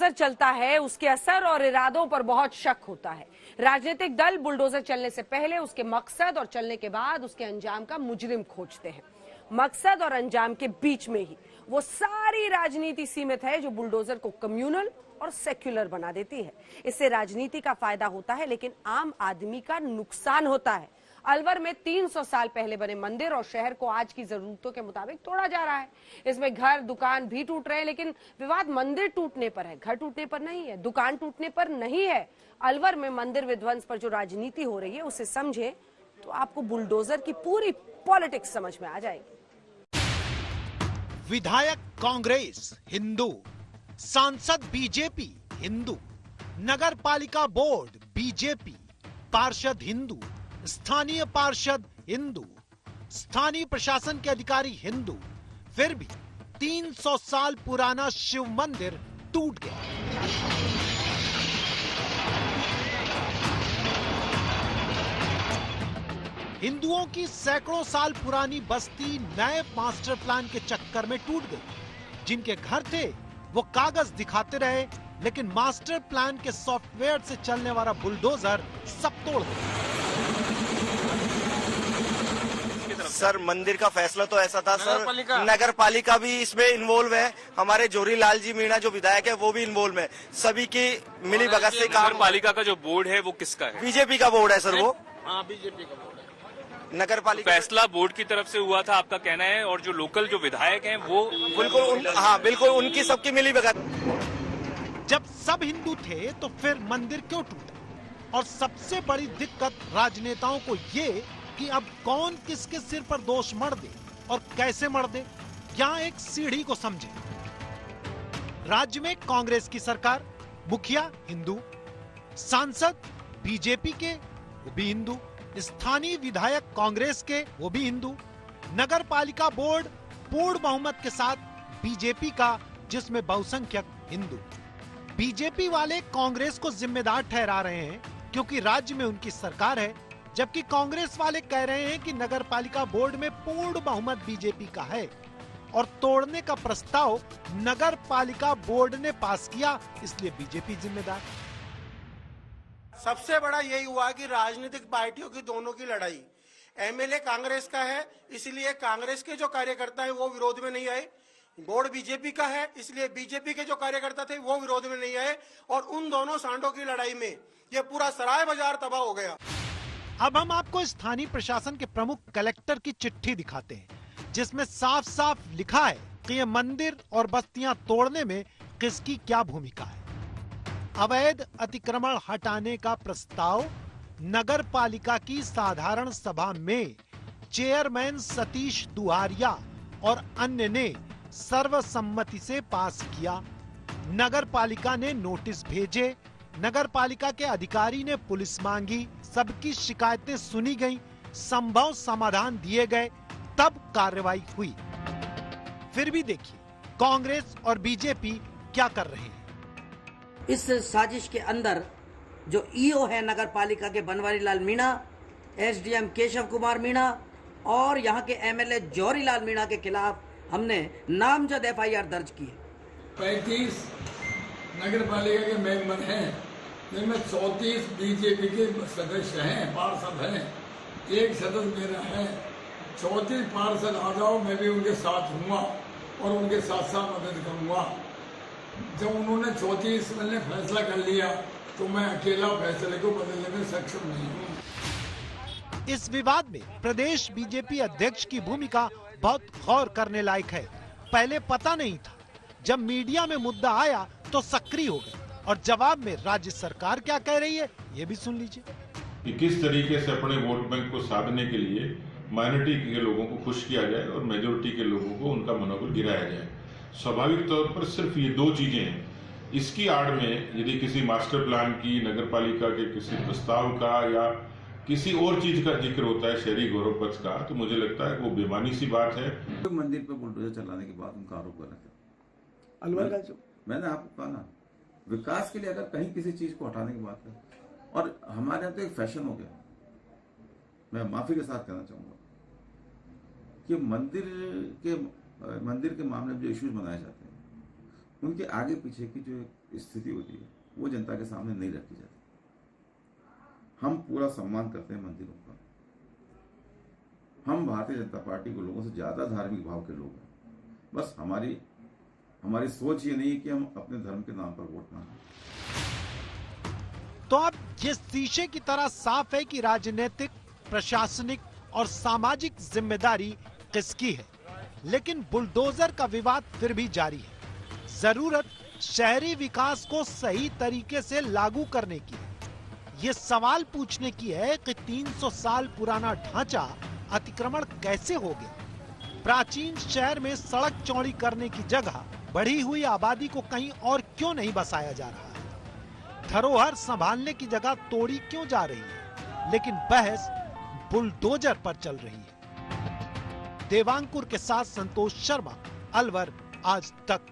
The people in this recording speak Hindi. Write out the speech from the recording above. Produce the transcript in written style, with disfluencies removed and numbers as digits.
बुलडोजर चलता है उसके असर और इरादों पर बहुत शक होता है। राजनीतिक दल बुलडोजर चलने से पहले उसके मकसद और चलने के बाद उसके अंजाम का मुजरिम खोजते हैं। मकसद और अंजाम के बीच में ही वो सारी राजनीति सीमित है जो बुलडोजर को कम्युनल और सेक्युलर बना देती है। इससे राजनीति का फायदा होता है लेकिन आम आदमी का नुकसान होता है। अलवर में 300 साल पहले बने मंदिर और शहर को आज की जरूरतों के मुताबिक तोड़ा जा रहा है। इसमें घर दुकान भी टूट रहे हैं, लेकिन विवाद मंदिर टूटने पर है, घर टूटने पर नहीं है, दुकान टूटने पर नहीं है। अलवर में मंदिर विध्वंस पर जो राजनीति हो रही है उसे समझे तो आपको बुलडोजर की पूरी पॉलिटिक्स समझ में आ जाएगी। विधायक कांग्रेस हिंदू, सांसद बीजेपी हिंदू, नगर पालिका बोर्ड बीजेपी, पार्षद हिंदू, स्थानीय पार्षद हिंदू, स्थानीय प्रशासन के अधिकारी हिंदू, फिर भी 300 साल पुराना शिव मंदिर टूट गया। हिंदुओं की सैकड़ों साल पुरानी बस्ती नए मास्टर प्लान के चक्कर में टूट गई। जिनके घर थे वो कागज दिखाते रहे, लेकिन मास्टर प्लान के सॉफ्टवेयर से चलने वाला बुलडोजर सब तोड़ दिया। सर, मंदिर का फैसला तो ऐसा था सर, नगर पालिका भी इसमें इन्वॉल्व है, हमारे जोरी लाल जी मीणा जो विधायक है वो भी इन्वॉल्व है, सभी की मिली भगत से काम। नगर पालिका का जो बोर्ड है वो किसका है? बीजेपी का बोर्ड है सर वो। हाँ, बीजेपी का बोर्ड है। नगर पालिका फैसला बोर्ड की तरफ से हुआ था, आपका कहना है, और जो लोकल जो विधायक हैं वो बिल्कुल हाँ बिल्कुल उनकी सबकी मिली भगत। जब सब हिंदू थे तो फिर मंदिर क्यों टूटा? और सबसे बड़ी दिक्कत राजनेताओं को ये कि अब कौन किसके सिर पर दोष मढ़ दे और कैसे मढ़ दे, यहाँ एक सीढ़ी को समझे। राज्य में कांग्रेस की सरकार, मुखिया हिंदू, सांसद बीजेपी के वो भी हिंदू, स्थानीय विधायक कांग्रेस के वो भी हिंदू, नगर पालिका बोर्ड पूर्ण बहुमत के साथ बीजेपी का जिसमें बहुसंख्यक हिंदू। बीजेपी वाले कांग्रेस को जिम्मेदार ठहरा रहे हैं क्योंकि राज्य में उनकी सरकार है, जबकि कांग्रेस वाले कह रहे हैं कि नगर पालिका बोर्ड में पूर्ण बहुमत बीजेपी का है और तोड़ने का प्रस्ताव नगर पालिका बोर्ड ने पास किया, इसलिए बीजेपी जिम्मेदार। सबसे बड़ा यही हुआ कि राजनीतिक पार्टियों की दोनों की लड़ाई, एमएलए कांग्रेस का है इसलिए कांग्रेस के जो कार्यकर्ता है वो विरोध में नहीं आए, बोर्ड बीजेपी का है इसलिए बीजेपी के जो कार्यकर्ता थे वो विरोध में नहीं आए, और उन दोनों सांडों की लड़ाई में ये पूरा सराय बाजार तबाह हो गया। अब हम आपको स्थानीय प्रशासन के प्रमुख कलेक्टर की चिट्ठी दिखाते हैं जिसमें साफ साफ लिखा है कि ये मंदिर और बस्तियां तोड़ने में किसकी क्या भूमिका है। अवैध अतिक्रमण हटाने का प्रस्ताव नगर पालिका की साधारण सभा में चेयरमैन सतीश दुहारिया और अन्य ने सर्वसम्मति से पास किया। नगर पालिका ने नोटिस भेजे, नगर पालिका के अधिकारी ने पुलिस मांगी, सबकी शिकायतें सुनी गईं, संभव समाधान दिए गए, तब कार्रवाई हुई। फिर भी देखिए कांग्रेस और बीजेपी क्या कर रहे हैं। इस साजिश के अंदर जो ईओ है नगर पालिका के बनवारी लाल मीणा, एसडीएम केशव कुमार मीणा और यहाँ के एमएलए जौहरी लाल मीणा के खिलाफ हमने नामजद एफआईआर दर्ज की है। 35 नगर पालिका के मेंबर हैं जिनमें 34 बीजेपी के सदस्य हैं, पार्षद हैं, एक सदस्य मेरा है। 34 पार्षद आ जाओ, मैं भी उनके साथ हूँ और उनके साथ साथ मदद करूँगा। जब उन्होंने 34 ने फैसला कर लिया तो मैं अकेला फैसले को बदलने में सक्षम नहीं हूँ। इस विवाद में प्रदेश बीजेपी अध्यक्ष की भूमिका बहुत गौर करने लायक है। पहले पता नहीं था, जब मीडिया में मुद्दा आया तो सक्रिय हो गए, और जवाब में राज्य सरकार क्या कह रही है ये भी सुन लीजिए। कि किस तरीके से अपने वोट बैंक को साधने के लिए माइनॉरिटी के लोगों को खुश किया जाए और मेजोरिटी के लोगों को उनका मनोबल गिराया जाए। स्वाभाविक तौर पर सिर्फ ये दो चीजें हैं। इसकी आड़ में यदि किसी मास्टर प्लान की, नगर पालिका के किसी प्रस्ताव का या किसी और चीज का जिक्र होता है, शहरी गौरव पक्ष का, तो मुझे लगता है वो बेमानी सी बात है। मंदिर पर बुलडोजर चलाने के बाद उनका आरोप लगा था। अलवर का जो मैंने आपको कहा ना, विकास के लिए अगर कहीं किसी चीज को हटाने की बात है, और हमारे यहाँ तो एक फैशन हो गया, मैं माफी के साथ कहना चाहूंगा कि मंदिर के मामले में जो इश्यूज बनाए जाते हैं उनके आगे पीछे की जो स्थिति होती है वो जनता के सामने नहीं रखी जाती। हम पूरा सम्मान करते हैं मंदिरों का। हम भारतीय जनता पार्टी के लोगों से ज्यादा धार्मिक भाव के लोग हैं। बस हमारी सोच ये नहीं है कि हम अपने धर्म के नाम पर वोट मांगें। तो अब ये शीशे की तरह साफ है कि राजनीतिक, प्रशासनिक और सामाजिक जिम्मेदारी किसकी है। लेकिन बुलडोजर का विवाद फिर भी जारी है। जरूरत शहरी विकास को सही तरीके से लागू करने की है। ये सवाल पूछने की है कि 300 साल पुराना ढांचा अतिक्रमण कैसे हो गया। प्राचीन शहर में सड़क चौड़ी करने की जगह बढ़ी हुई आबादी को कहीं और क्यों नहीं बसाया जा रहा है। धरोहर संभालने की जगह तोड़ी क्यों जा रही है। लेकिन बहस बुलडोजर पर चल रही है। देवांकुर के साथ संतोष शर्मा, अलवर आज तक।